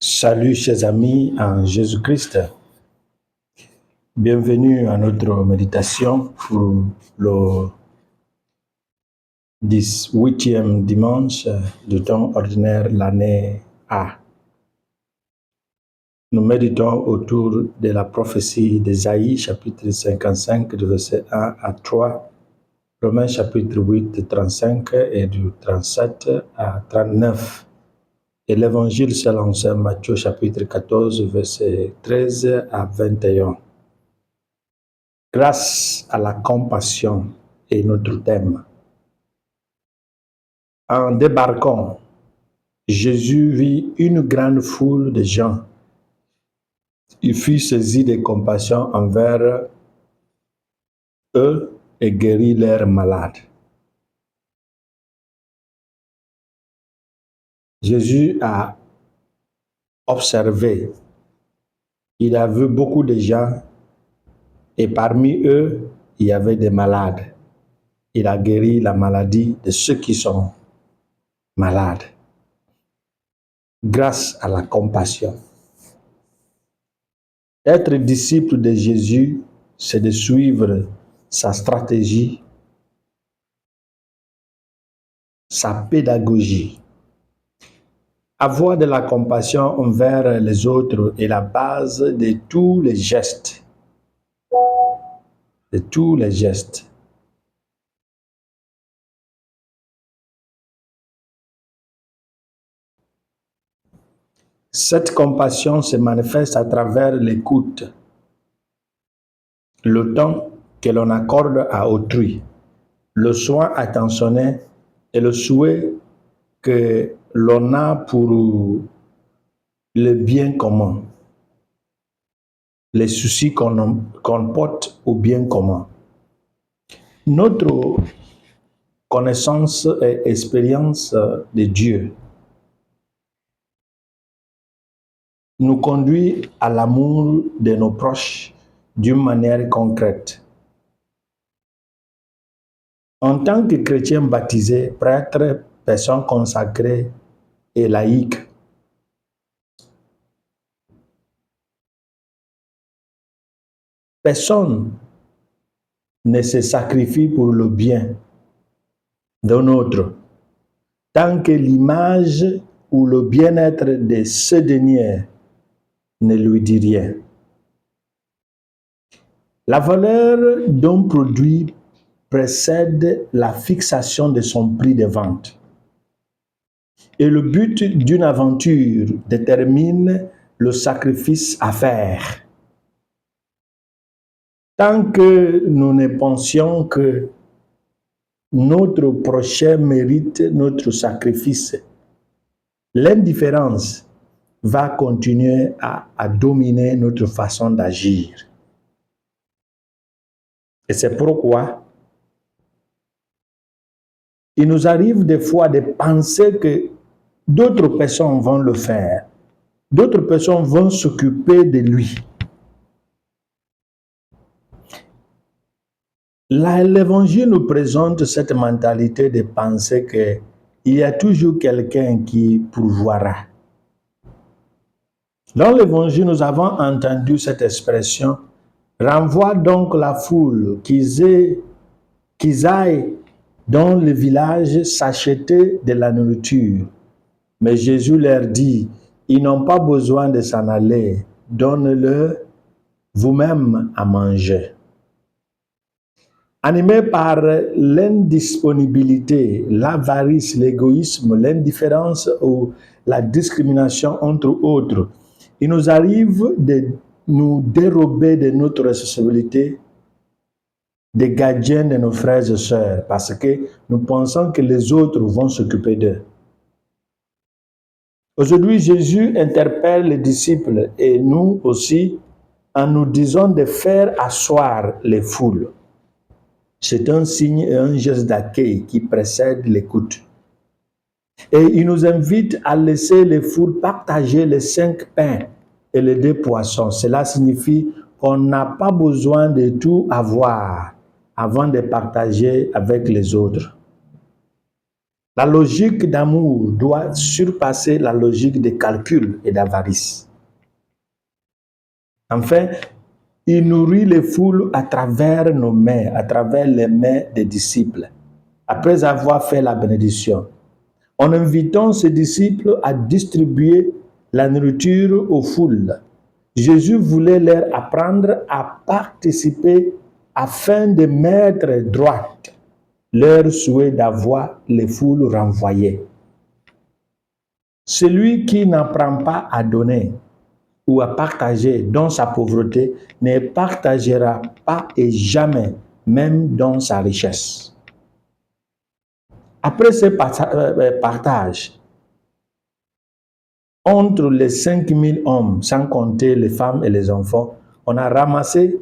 Salut chers amis en Jésus-Christ. Bienvenue à notre méditation pour le 18e dimanche du temps ordinaire, l'année A. Nous méditons autour de la prophétie d'Ésaïe, chapitre 55, du verset 1 à 3, Romains chapitre 8, 35 et du 37 à 39. Et l'évangile selon saint Matthieu, chapitre 14, verset 13 à 21. Grâce à la compassion est notre thème. En débarquant, Jésus vit une grande foule de gens. Il fut saisi de compassion envers eux et guérit leurs malades. Jésus a observé, il a vu beaucoup de gens et parmi eux, il y avait des malades. Il a guéri la maladie de ceux qui sont malades grâce à la compassion. Être disciple de Jésus, c'est de suivre sa stratégie, sa pédagogie. Avoir de la compassion envers les autres est la base de tous les gestes. De tous les gestes. Cette compassion se manifeste à travers l'écoute, le temps que l'on accorde à autrui, le soin attentionné et le souhait que l'on a pour le bien commun, les soucis qu'on porte au bien commun. Notre connaissance et expérience de Dieu nous conduit à l'amour de nos proches d'une manière concrète. En tant que chrétien baptisé, prêtre, personne consacrée et laïque, personne ne se sacrifie pour le bien d'un autre tant que l'image ou le bien-être de ce dernier ne lui dit rien. La valeur d'un produit précède la fixation de son prix de vente. Et le but d'une aventure détermine le sacrifice à faire. Tant que nous ne pensions que notre prochain mérite notre sacrifice, l'indifférence va continuer à dominer notre façon d'agir. Et c'est pourquoi il nous arrive des fois de penser que d'autres personnes vont le faire. D'autres personnes vont s'occuper de lui. L'Évangile nous présente cette mentalité de penser qu'il y a toujours quelqu'un qui pourvoira. Dans l'Évangile, nous avons entendu cette expression « renvoie donc la foule qu'ils aillent dans le village s'acheter de la nourriture. » Mais Jésus leur dit « ils n'ont pas besoin de s'en aller, donne-leur vous-même à manger. » Animés par l'indisponibilité, l'avarice, l'égoïsme, l'indifférence ou la discrimination entre autres, il nous arrive de nous dérober de notre responsabilité des gardiens de nos frères et sœurs parce que nous pensons que les autres vont s'occuper d'eux. Aujourd'hui, Jésus interpelle les disciples et nous aussi en nous disant de faire asseoir les foules. C'est un signe et un geste d'accueil qui précède l'écoute. Et il nous invite à laisser les foules partager les 5 pains et les 2 poissons. Cela signifie qu'on n'a pas besoin de tout avoir avant de partager avec les autres. La logique d'amour doit surpasser la logique de calcul et d'avarice. Enfin, il nourrit les foules à travers nos mains, à travers les mains des disciples, après avoir fait la bénédiction, en invitant ses disciples à distribuer la nourriture aux foules. Jésus voulait leur apprendre à participer afin de mettre droite leur souhait d'avoir les foules renvoyées. Celui qui n'apprend pas à donner ou à partager dans sa pauvreté ne partagera pas et jamais, même dans sa richesse. Après ce partage, entre les 5000 hommes, sans compter les femmes et les enfants, on a ramassé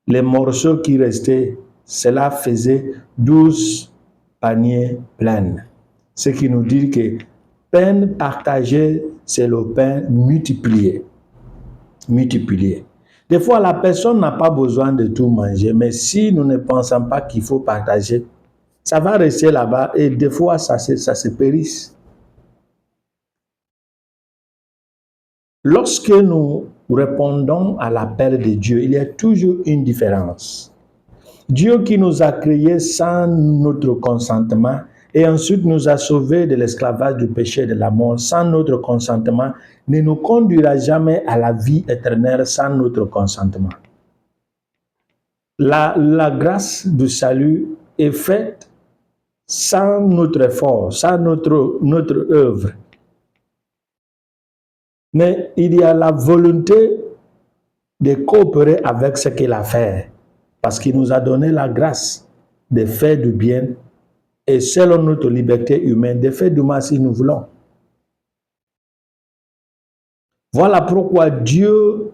les morceaux qui restaient. Cela faisait 12 paniers pleins. Ce qui nous dit que pain partagé, c'est le pain multiplié. Multiplié. Des fois, la personne n'a pas besoin de tout manger, mais si nous ne pensons pas qu'il faut partager, ça va rester là-bas et des fois, ça se périsse. Lorsque nous répondons à l'appel de Dieu, il y a toujours une différence. Dieu qui nous a créés sans notre consentement et ensuite nous a sauvés de l'esclavage du péché et de la mort sans notre consentement, ne nous conduira jamais à la vie éternelle sans notre consentement. La grâce du salut est faite sans notre effort, sans notre œuvre. Mais il y a la volonté de coopérer avec ce qu'il a fait, parce qu'il nous a donné la grâce de faire du bien et selon notre liberté humaine, de faire du mal si nous voulons. Voilà pourquoi Dieu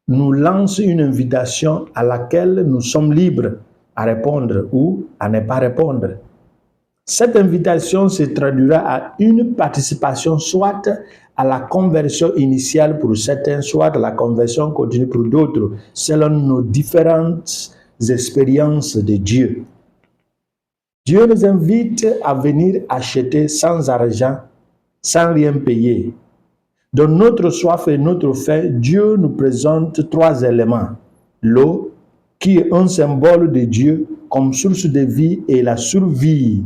nous lance une invitation à laquelle nous sommes libres à répondre ou à ne pas répondre. Cette invitation se traduira à une participation soit à la conversion initiale pour certains, soit à la conversion continue pour d'autres, selon nos différentes expériences de Dieu. Dieu nous invite à venir acheter sans argent, sans rien payer. Dans notre soif et notre faim, Dieu nous présente 3 éléments. L'eau, qui est un symbole de Dieu comme source de vie et la survie.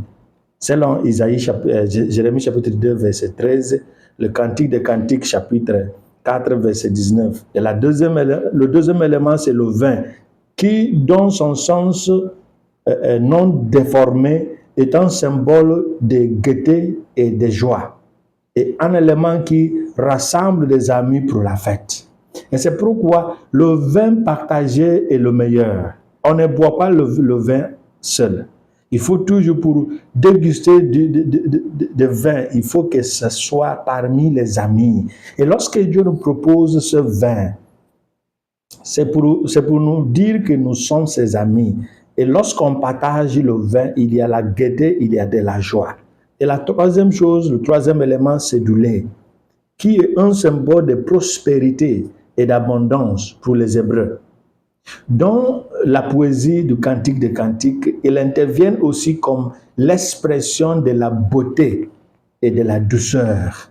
Selon Jérémie chapitre 2, verset 13, le Cantique des Cantiques chapitre 4, verset 19. Et le deuxième élément, c'est le vin, qui, dans son sens non déformé, est un symbole de gaieté et de joie. Et un élément qui rassemble les amis pour la fête. Et c'est pourquoi le vin partagé est le meilleur. On ne boit pas le vin seul. Il faut toujours, pour déguster de vin, il faut que ce soit parmi les amis. Et lorsque Dieu nous propose ce vin, c'est pour nous dire que nous sommes ses amis. Et lorsqu'on partage le vin, il y a la gaieté, il y a de la joie. Et la troisième chose, le troisième élément, c'est du lait, qui est un symbole de prospérité et d'abondance pour les Hébreux. Dans la poésie du Cantique des Cantiques, il intervient aussi comme l'expression de la beauté et de la douceur.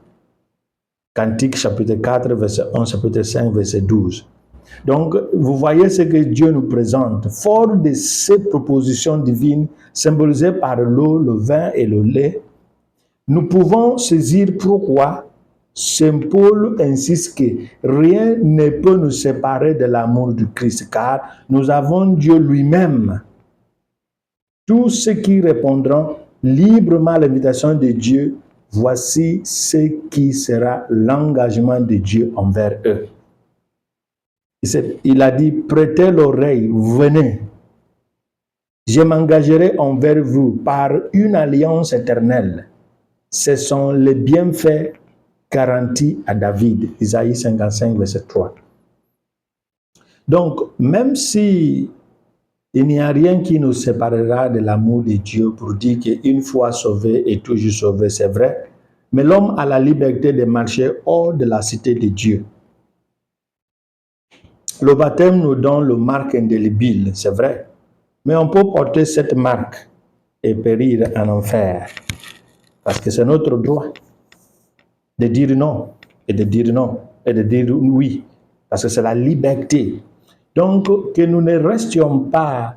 Cantique chapitre 4, verset 11, chapitre 5, verset 12. Donc, vous voyez ce que Dieu nous présente. Fort de ces propositions divines, symbolisées par l'eau, le vin et le lait, nous pouvons saisir pourquoi Saint Paul insiste que rien ne peut nous séparer de l'amour du Christ, car nous avons Dieu lui-même. Tous ceux qui répondront librement à l'invitation de Dieu, voici ce qui sera l'engagement de Dieu envers eux. Il a dit, prêtez l'oreille, venez. Je m'engagerai envers vous par une alliance éternelle. Ce sont les bienfaits garantis à David. Isaïe 55, verset 3. Donc, même si il n'y a rien qui nous séparera de l'amour de Dieu pour dire qu'une fois sauvé et toujours sauvé, c'est vrai, mais l'homme a la liberté de marcher hors de la cité de Dieu. Le baptême nous donne le marque indélébile, c'est vrai, mais on peut porter cette marque et périr en enfer. Parce que c'est notre droit de dire non, et de dire non, et de dire oui. Parce que c'est la liberté. Donc, que nous ne restions pas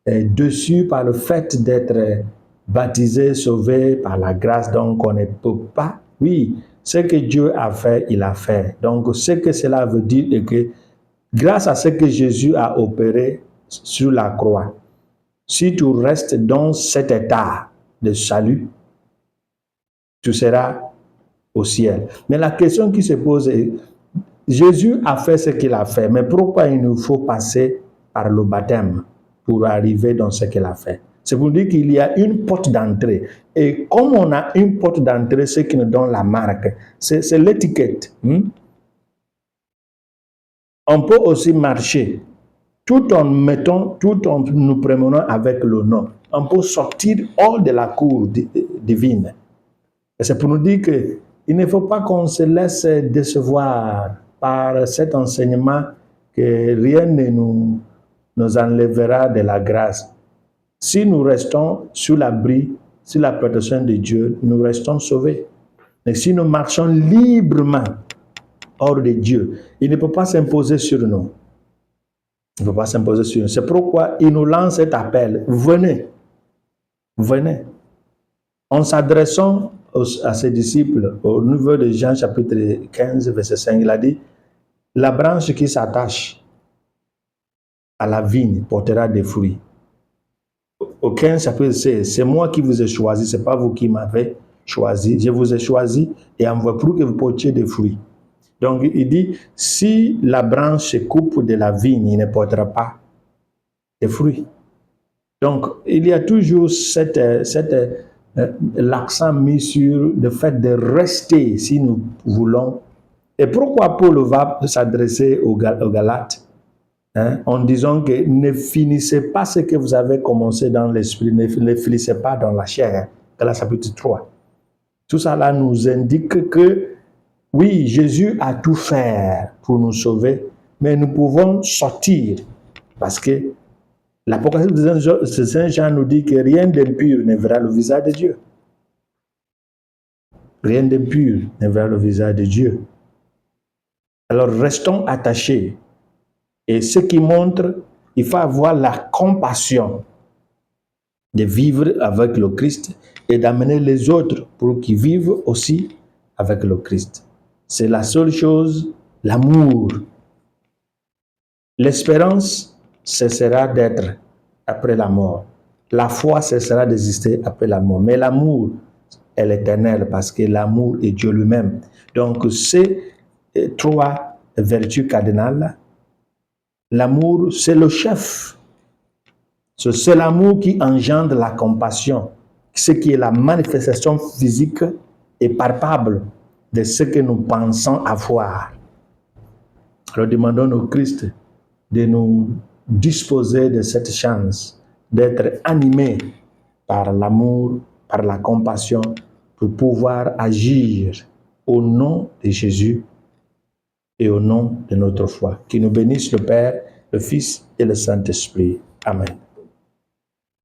dessus par le fait d'être baptisés, sauvés par la grâce, donc on ne peut pas. Oui, ce que Dieu a fait, il a fait. Donc, ce que cela veut dire est que grâce à ce que Jésus a opéré sur la croix, si tu restes dans cet état de salut, tu seras au ciel. Mais la question qui se pose est, Jésus a fait ce qu'il a fait, mais pourquoi il nous faut passer par le baptême pour arriver dans ce qu'il a fait? C'est pour dire qu'il y a une porte d'entrée. Et comme on a une porte d'entrée, ce qui nous donne la marque, c'est l'étiquette. On peut aussi marcher tout en nous promenant avec le nom. On peut sortir hors de la cour divine. Et c'est pour nous dire qu'il ne faut pas qu'on se laisse décevoir par cet enseignement que rien ne nous enlèvera de la grâce. Si nous restons sous l'abri, sous la protection de Dieu, nous restons sauvés. Mais si nous marchons librement hors de Dieu, il ne peut pas s'imposer sur nous. Il ne peut pas s'imposer sur nous. C'est pourquoi il nous lance cet appel. Venez. Venez. En s'adressant à ses disciples, au niveau de Jean chapitre 15, verset 5, il a dit, la branche qui s'attache à la vigne portera des fruits. Au 15 chapitre 16, c'est moi qui vous ai choisi, ce n'est pas vous qui m'avez choisi. Je vous ai choisi et envoyé pour que vous portiez des fruits. Donc il dit, si la branche se coupe de la vigne, il ne portera pas de fruits. Donc il y a toujours l'accent mis sur le fait de rester si nous voulons. Et pourquoi Paul va s'adresser aux Galates en disant que ne finissez pas ce que vous avez commencé dans l'esprit, ne finissez pas dans la chair. Galates chapitre 3. Tout ça là nous indique que oui, Jésus a tout fait pour nous sauver, mais nous pouvons sortir parce que l'Apocalypse de Saint Jean nous dit que rien d'impur ne verra le visage de Dieu. Rien d'impur ne verra le visage de Dieu. Alors restons attachés. Et ce qui montre, il faut avoir la compassion de vivre avec le Christ et d'amener les autres pour qu'ils vivent aussi avec le Christ. C'est la seule chose, l'amour. L'espérance cessera d'être après la mort. La foi cessera d'exister après la mort. Mais l'amour est l'éternel parce que l'amour est Dieu lui-même. Donc, ces trois vertus cardinales, l'amour, c'est le chef. C'est l'amour qui engendre la compassion, ce qui est la manifestation physique et palpable de ce que nous pensons avoir. Alors demandons au Christ de nous disposer de cette chance, d'être animés par l'amour, par la compassion, pour pouvoir agir au nom de Jésus et au nom de notre foi. Qu'il nous bénisse le Père, le Fils et le Saint-Esprit. Amen.